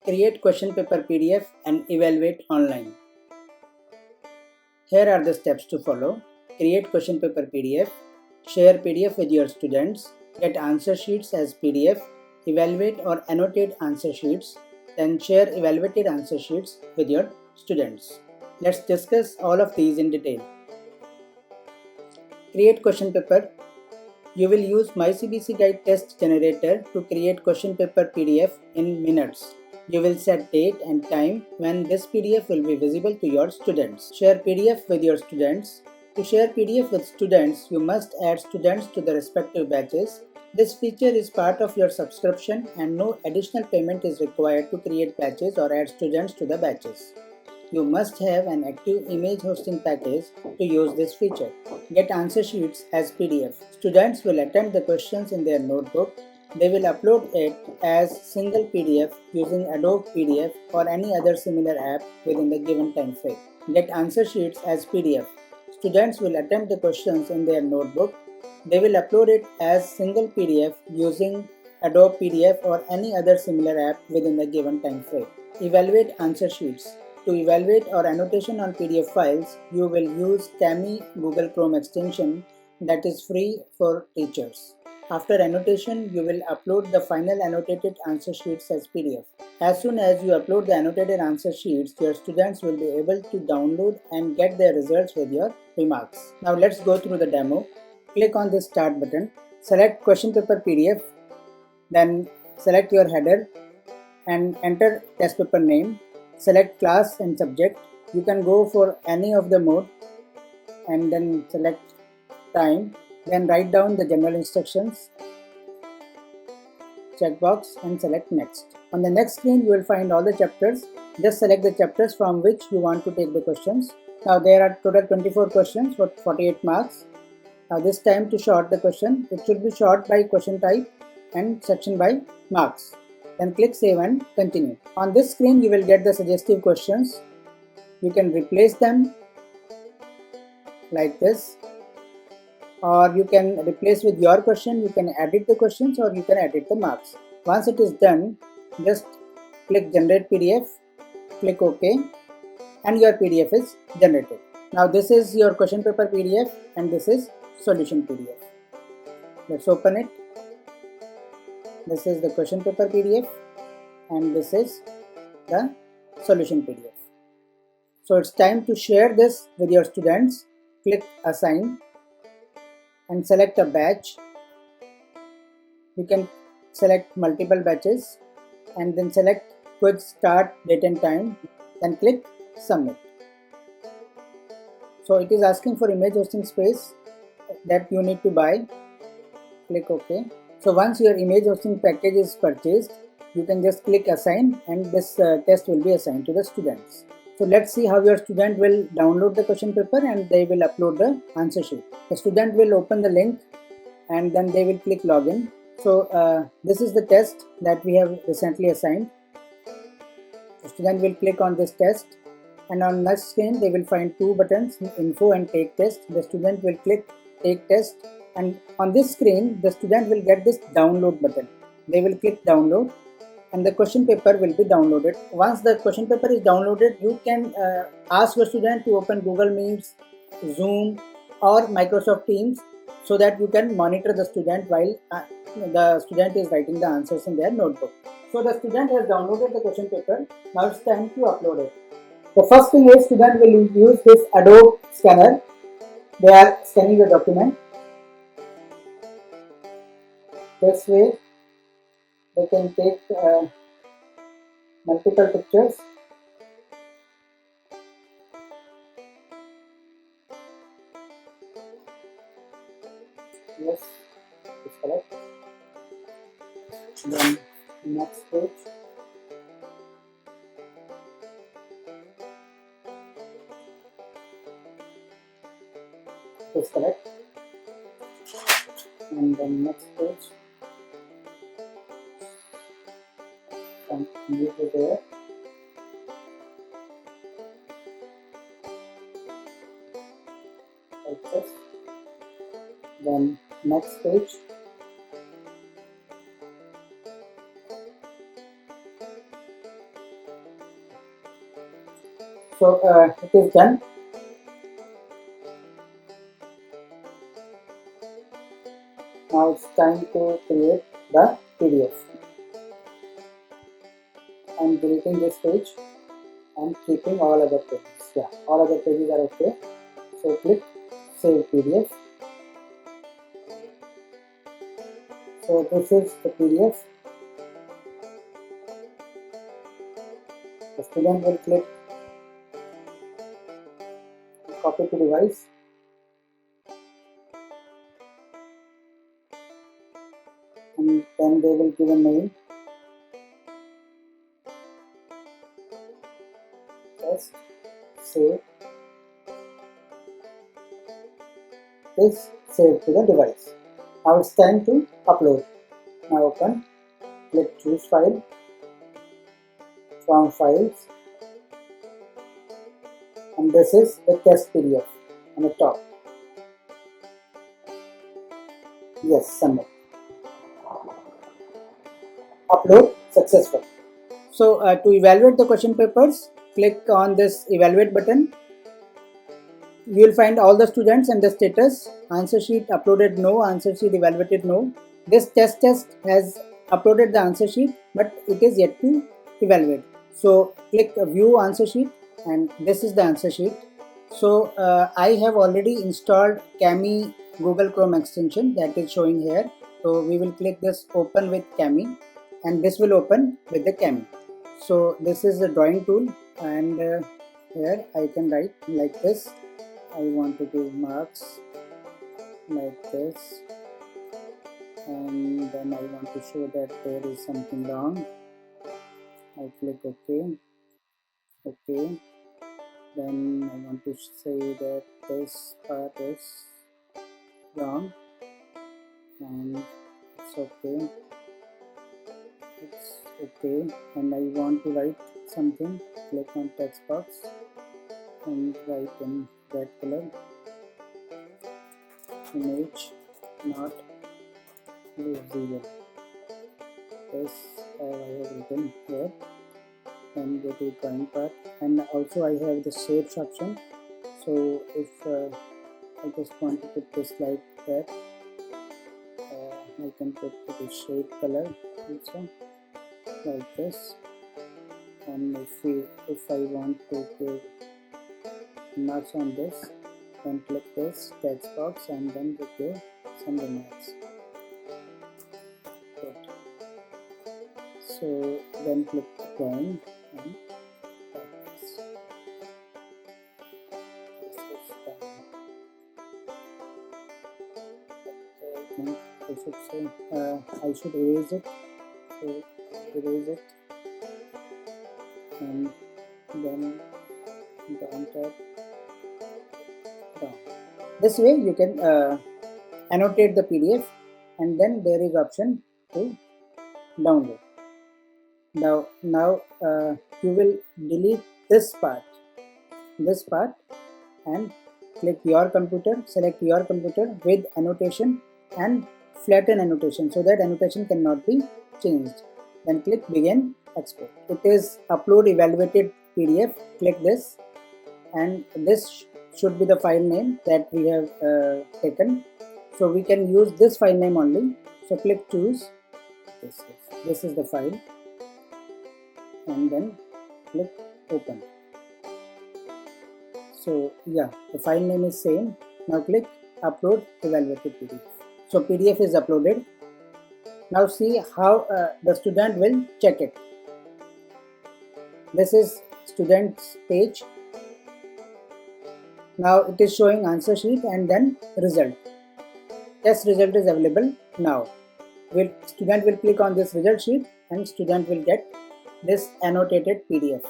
Create question paper PDF and evaluate online. Here are the steps to follow. Create question paper PDF, share PDF with your students, get answer sheets as PDF, evaluate or annotate answer sheets, then share evaluated answer sheets with your students. Let's discuss all of these in detail. Create question paper. You will use MyCBC Guide test generator to create question paper PDF in minutes. You will set date and time when this PDF will be visible to your students. Share PDF with your students. To share PDF with students, you must add students to the respective batches. This feature is part of your subscription and no additional payment is required to create batches or add students to the batches. You must have an active image hosting package to use this feature. Get answer sheets as PDF. Students will attempt the questions in their notebook. They will upload it as single PDF using Adobe PDF or any other similar app within the given time frame. Get answer sheets as PDF. Students will attempt the questions in their notebook. They will upload it as single PDF using Adobe PDF or any other similar app within the given time frame. Evaluate answer sheets. To evaluate or annotation on PDF files, you will use Kami Google Chrome extension that is free for teachers. After annotation, you will upload the final annotated answer sheets as PDF. As soon as you upload the annotated answer sheets, your students will be able to download and get their results with your remarks. Now let's go through the demo. Click on this start button, select question paper PDF, then select your header and enter test paper name. Select class and subject. You can go for any of the mode and then select time. Then write down the general instructions, checkbox and select next. On the next screen you will find all the chapters. Just select the chapters from which you want to take the questions. Now there are total 24 questions for 48 marks. Now this time to sort the question, it should be sort by question type and section by marks. Then click save and continue. On this screen you will get the suggestive questions. You can replace them like this, or you can replace with your question. You can edit the questions or you can edit the marks. Once it is done, just click generate PDF, click OK and your PDF is generated. Now this is your question paper PDF and this is solution PDF. Let's open it. This is the question paper PDF and this is the solution PDF. So it's time to share this with your students. Click assign and select a batch. You can select multiple batches and then select quiz start date and time, then click submit. So it is asking for image hosting space that you need to buy. Click OK. So once your image hosting package is purchased, you can just click assign and this test will be assigned to the students. So let's see how your student will download the question paper and they will upload the answer sheet. The student will open the link and then they will click login. So this is the test that we have recently assigned. The student will click on this test and on next screen they will find two buttons, info and take test. The student will click take test. And on this screen, the student will get this download button. They will click download and the question paper will be downloaded. Once the question paper is downloaded, you can ask your student to open Google Meets, Zoom or Microsoft Teams so that you can monitor the student while the student is writing the answers in their notebook. So the student has downloaded the question paper. Now it's time to upload it. The first thing is student will use this Adobe scanner. They are scanning the document. This way they can take multiple pictures. Yes, it's correct. Then next page. It's correct. And then next page. Continue to there. Like this. Then next page. So it is done. Now it's time to create the PDF. I'm deleting this page and keeping all other pages. Yeah, all other pages are okay. So click Save PDF. So this is the PDF. The student will click Copy to device. And then they will give a name. Test, save. Is saved to the device. Now it's time to upload. Now open, click Choose File, from Files, and this is the test PDF on the top. Yes, submit. Upload successful. So to evaluate the question papers, click on this evaluate button. You will find all the students and the status. Answer sheet uploaded no, answer sheet evaluated no. This test has uploaded the answer sheet, but it is yet to evaluate. So click view answer sheet, and this is the answer sheet. So I have already installed Kami Google Chrome extension that is showing here. So we will click this open with Kami, and this will open with the Kami. So this is the drawing tool, and here I can write like this. I want to give marks like this, and then I want to show that there is something wrong. I click OK. OK. Then I want to say that this part is wrong, and it's okay. It's okay. And I want to write something. Click on text box and write in red color. Image not visible. This I have written here, and go to drawing part, and also I have the shapes option. So if I just want to put this like that, I can put the shape color also like this. And if I want to give marks on this, then click this text box and then give some remarks. Good. So then click drawing and practice. This is done. I think I should say I should erase it. So erase it, and then down tab down. This way you can annotate the PDF, and then there is option to download. Now you will delete this part, and click your computer, select your computer with annotation and flatten annotation, so that annotation cannot be changed. Then click begin export. It is upload evaluated PDF. Click this, and this should be the file name that we have taken. So we can use this file name only. So click choose. This is the file, and then click open. So yeah, the file name is same. Now click upload evaluated PDF. So PDF is uploaded. Now see how the student will check it. This is student's page. Now it is showing answer sheet and then result. Test result is available now. Student will click on this result sheet, and student will get this annotated PDF.